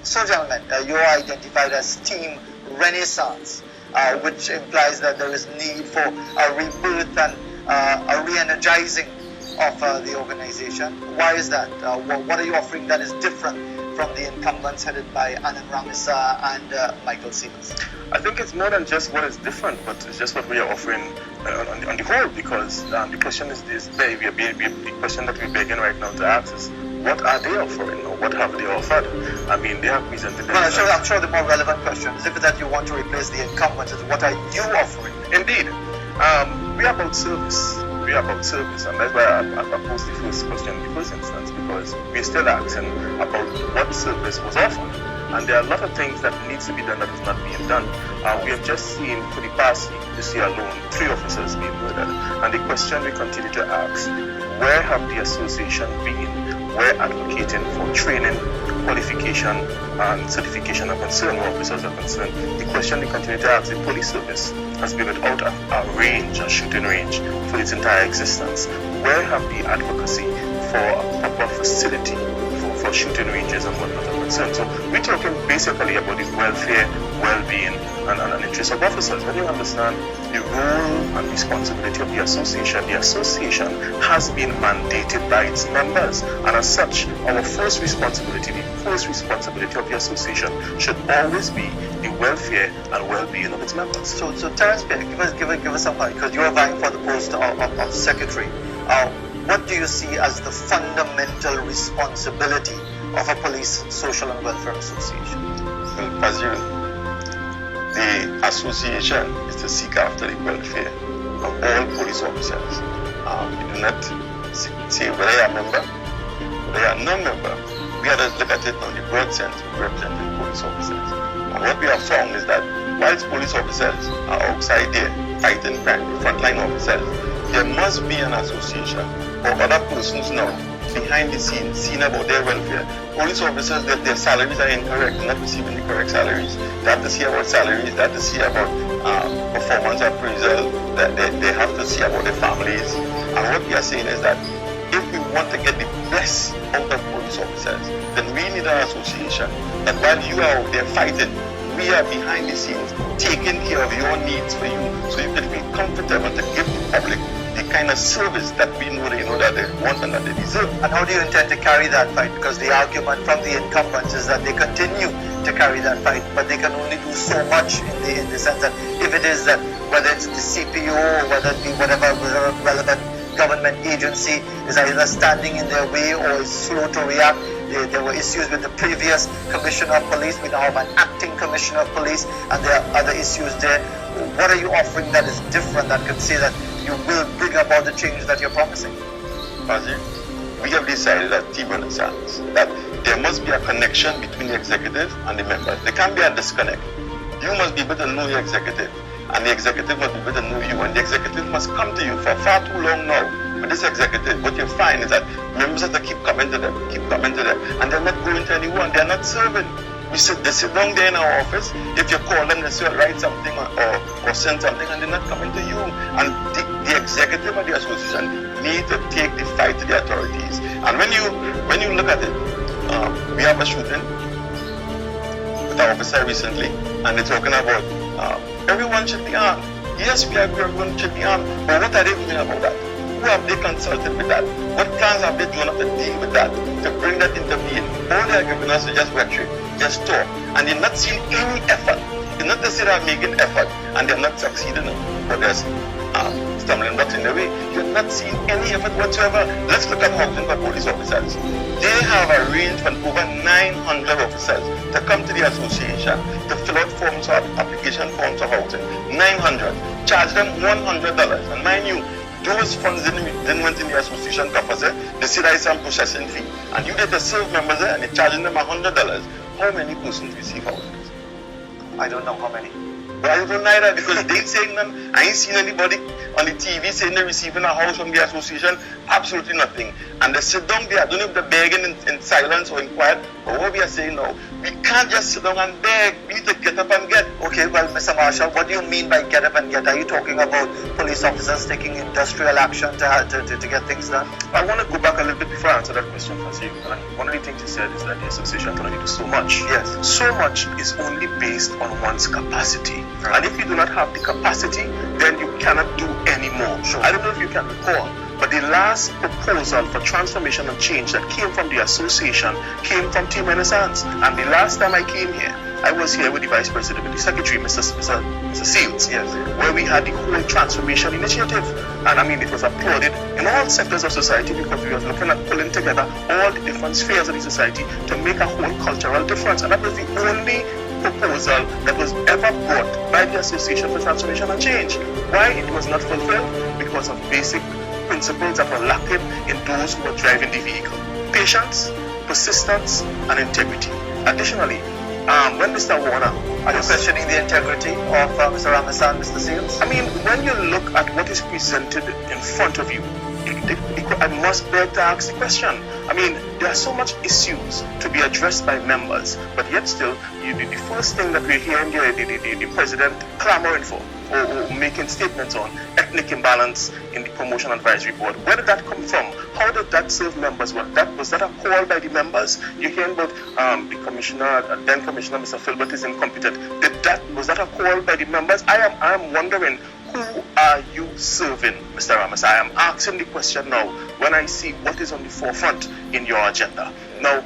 So, gentlemen, you are identified as Team Renaissance, which implies that there is need for a rebirth and a re-energizing of the organization. Why is that? What are you offering that is different from the incumbents headed by Anand Ramisa and Michael Siemens? I think it's more than just what is different, but it's just what we are offering on the whole, because the question is this, the question that we're begging right now to ask is, what are they offering, or what have they offered? I mean, they have presented... Well, I'm sure the more relevant question is if that you want to replace the incumbents, is what are you offering? Indeed. We are about service. We are about service, and that's why I posed the first question in the first instance, because we're still asking about what service was offered. And there are a lot of things that needs to be done that is not being done. We have just seen, for the past week, this year alone, 3 officers being murdered. And the question we continue to ask, where have the association been? We're advocating for training, qualification, and certification of concerned officers are concerned. The question we continue to ask, the police service has been without a shooting range for its entire existence. Where have the advocacy for a proper facility for shooting ranges and whatnot are concerned? So we're talking basically about the welfare, well-being, and interest of officers. When you understand the role and responsibility of the association has been mandated by its members, and as such, our first responsibility, the first responsibility of the association should always be the welfare and well-being of its members. So Terrence, give us some point, because you are vying for the post of secretary. What do you see as the fundamental responsibility of a police social and welfare association? Well, Fazeer, the association is to seek after the welfare of all police officers. We do not say whether you are a member, whether you are a non-member. We have to look at it on the broad sense of representing police officers. And what we have found is that whilst police officers are outside there fighting crime, frontline officers, there must be an association or other persons now behind the scenes seeing about their welfare. Police officers, their salaries are incorrect, they're not receiving the correct salaries. They have to see about salaries, they have to see about performance appraisal, they have to see about their families. And what we are saying is that if we want to get the best out of police officers, then we need an association that while you are out there fighting, we are behind the scenes taking care of your needs for you, so you can feel comfortable to give the public the kind of service that we know that they want and that they deserve. And how do you intend to carry that fight? Because the argument from the incumbents is that they continue to carry that fight, but they can only do so much in the sense that if it is that whether it's the CPO or whether it be whatever relevant government agency is either standing in their way or is slow to react. There were issues with the previous commissioner of police. We now have an acting commissioner of police, and there are other issues there. What are you offering that is different that could say that you will bring about the change that you're promising? Fazeer, we have decided at Team Renaissance that there must be a connection between the executive and the members. There can't be a disconnect. You must be able to know your executive, and the executive must be able to know you, and the executive must come to you. For far too long now, with this executive, what you find is that members have to keep coming to them, and they're not going to anyone, they're not serving. They sit down there in our office. If you call them, they say, write something or send something, and they're not coming to you. And the executive of the association need to take the fight to the authorities. And when you look at it, we have a shooting with our officer recently, and they're talking about everyone should be armed. Yes, we agree everyone should be armed, but what are they doing about that? Who have they consulted with that? What plans have they drawn up to deal with that, to bring that into being? All they are giving us is just rhetoric, just talk, and they're not seeing any effort. It's not to say they're making effort and they're not succeeding, but there's stumbling blocks in the way. You're not seeing any effort whatsoever. Let's look at housing for police officers. They have arranged for over 900 officers to come to the association to fill out application forms of housing. 900. Charge them $100. And mind you, those funds didn't went in the association coffers. They see there is some processing fee. And you get to serve members there and they're charging them $100. How many persons receive housing? I don't know how many. But I don't know neither because they saying none. I ain't seen anybody on the TV saying they're receiving a house from the association. Absolutely nothing. And they sit down there. I don't know if they're begging in silence or in quiet. But what we are saying now, we can't just sit down and beg. We need to get up and get. Okay, well, Mr. Marshall, what do you mean by get up and get? Are you talking about police officers taking industrial action to get things done? I want to go back a little bit before I answer that question, Fazeer. One of the things you said is that the association can only do so much. Yes. So much is only based on one's capacity. Right. And if you do not have the capacity, then you cannot do any more. Sure. I don't know if you can recall, but the last proposal for transformation and change that came from the association came from Team Renaissance. And the last time I came here, I was here with the Vice President, with the Secretary, Mr. Seals, Yes. where we had the whole transformation initiative. And I mean, it was applauded in all sectors of society because we were looking at pulling together all the different spheres of the society to make a whole cultural difference. And that was the only proposal that was ever brought by the Association for Transformation and Change. Why it was not fulfilled? Because of basic principles that were lacking in those who were driving the vehicle. Patience, persistence, and integrity. Additionally, when Mr. Warner... Are you questioning the integrity of Mr. Ramasan, Mr. Seals? I mean, when you look at what is presented in front of you, I must beg to ask the question. I mean, there are so much issues to be addressed by members, but yet still, the first thing that we're hearing the president clamoring for or making statements on ethnic imbalance in the promotion advisory board. Where did that come from? How did that serve members? Was that a call by the members? You're hearing about the commissioner, then Commissioner Mr. Filbert is incompetent. Was that a call by the members? I am wondering, who are you serving, Mr. Ramos? I am asking the question now when I see what is on the forefront in your agenda. Now,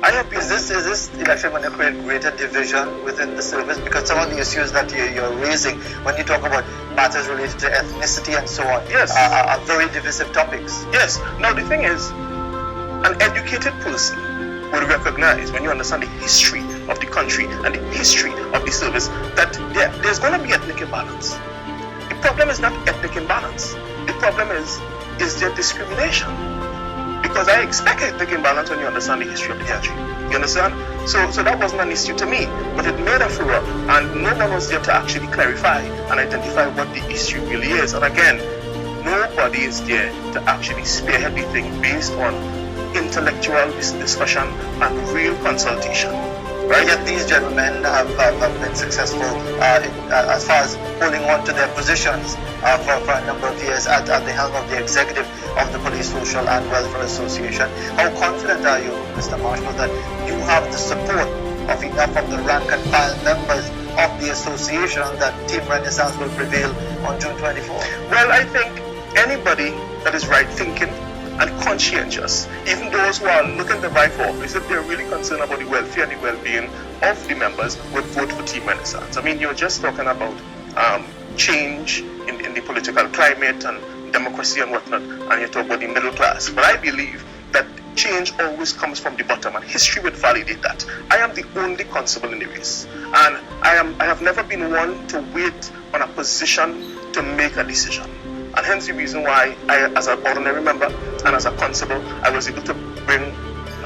I have been... Is this election going to create greater division within the service? Because some of the issues that you're raising when you talk about matters related to ethnicity and so on, yes, are very divisive topics. Yes. Now, the thing is, an educated person will recognize, when you understand the history of the country and the history of the service, that there's going to be ethnic imbalance. The problem is not ethnic imbalance. The problem is there discrimination? Because I expect ethnic imbalance when you understand the history of the country. You understand? So that wasn't an issue to me, but it made a furor, and no one was there to actually clarify and identify what the issue really is. And again, nobody is there to actually spearhead the thing based on intellectual discussion and real consultation. Right? Yet these gentlemen have been successful as far as holding on to their positions for a number of years at the helm of the executive of the Police Social and Welfare Association. How confident are you, Mr. Marshall, that you have the support of enough of the rank and file members of the association that Team Renaissance will prevail on June 24? Well, I think anybody that is right thinking and conscientious, even those who are looking to vie for office, if they're really concerned about the welfare and the well-being of the members, would vote for Team Renaissance. I mean, you're just talking about change in the political climate and democracy and whatnot, and you talk about the middle class. But I believe that change always comes from the bottom, and history would validate that. I am the only constable in the race, and I have never been one to wait on a position to make a decision. And hence the reason why I, as an ordinary member and as a constable, I was able to bring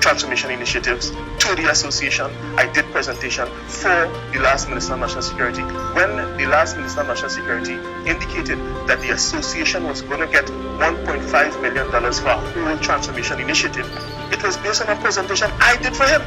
transformation initiatives to the association. I did presentation for the last Minister of National Security. When the last Minister of National Security indicated that the association was going to get $1.5 million for a whole transformation initiative, it was based on a presentation I did for him.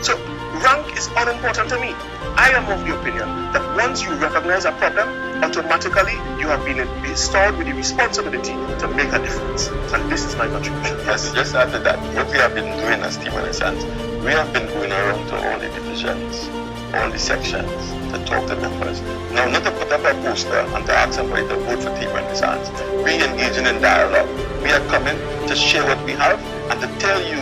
So rank is unimportant to me. I am of the opinion that once you recognize a problem, automatically you have been bestowed with the responsibility to make a difference. And this is my contribution. Yes, just after that, what we have been doing as Team Renaissance, we have been going around to all the divisions, all the sections, to talk to members. Now, not to put up a poster and to ask somebody to vote for Team Renaissance. We engaging in dialogue. We are coming to share what we have and to tell you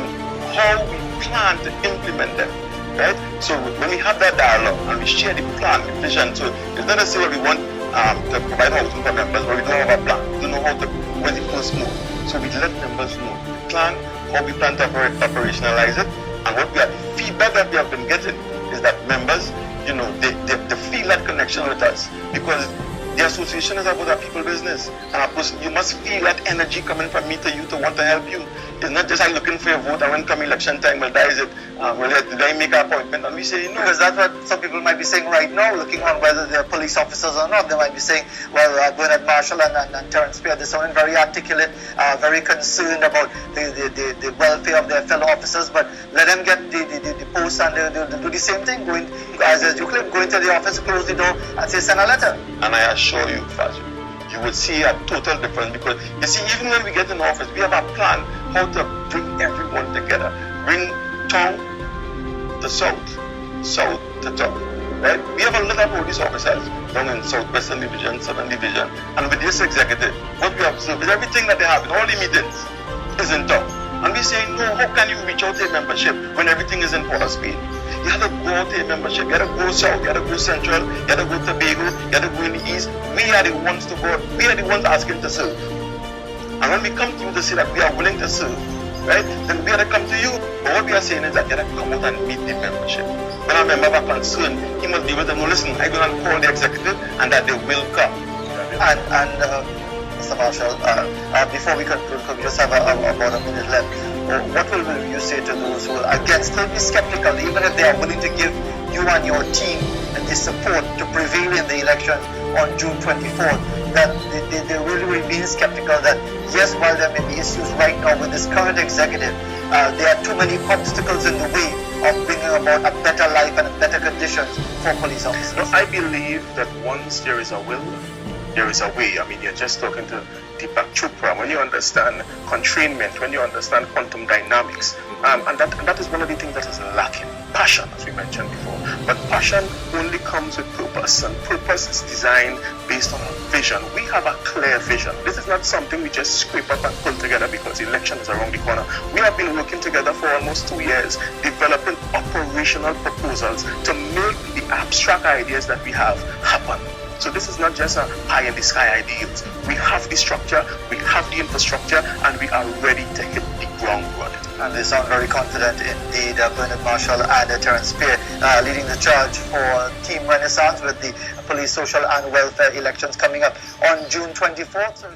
how we plan to implement them. Right? So when we have that dialogue and we share the plan, the vision, so it's not necessarily we want to provide housing for members, but we don't have a plan. We don't know where the first move. So we let members know the plan, how we plan to operationalize it, and what the feedback that we have been getting is that members, they feel that connection with us, because the association is about a people business, and a person, you must feel that energy coming from me to you to want to help you. It's not just looking for a vote and when come election time, well, that is it. Did I make an appointment? And we say no. Because that's what some people might be saying right now, looking on whether they're police officers or not. They might be saying, well, Bernard Marcelle and Terrence Pierre, they're sounding very articulate, very concerned about the welfare of their fellow officers, but let them get the post and they'll do the same thing, going, as you claim, going to the office, close the door and say, send a letter. And I assure you, Fazeer, you will see a total difference, because you see, even when we get in office, we have a plan how to bring everyone together, bring town to south, south to town, right? We have a lot of police officers down in Southwestern Division, Southern Division, and with this executive, what we observe is everything that they have in all the meetings is in town. And we say, no, how can you reach out to a membership when everything is in Port of Spain? You have to go out to a membership, you have to go south, you have to go central, you have to go Tobago, you have to go in the east. We are the ones to go, we are the ones asking to serve. And when we come to you to say that we are willing to serve, right, then we have to come to you. But what we are saying is that you have to come out and meet the membership. When a member have a concern, he must be able to know, listen, I'm going to call the executive and that they will come. And Mr. Marcelle, before we conclude, because we just have about a minute left, what will you say to those who will again still be skeptical, even if they are willing to give you and your team the support to prevail in the election on June 24th, that they really remain skeptical that yes, while there may be issues right now with this current executive, there are too many obstacles in the way of bringing about a better life and better conditions for police officers? No, I believe that once there is a will, there is a way. I mean, you're just talking to Deepak Chopra. When you understand constrainment, when you understand quantum dynamics, and that is one of the things that is lacking. Passion, as we mentioned before. But passion only comes with purpose, and purpose is designed based on a vision. We have a clear vision. This is not something we just scrape up and pull together because the election is around the corner. We have been working together for almost 2 years, developing operational proposals to make the abstract ideas that we have happen. So this is not just a pie in the sky ideals. We have the structure, we have the infrastructure, and we are ready to hit the ground running. And they sound very confident indeed, Bernard Marcelle and Terrence Pierre, leading the charge for Team Renaissance with the police, social and welfare elections coming up on June 24th.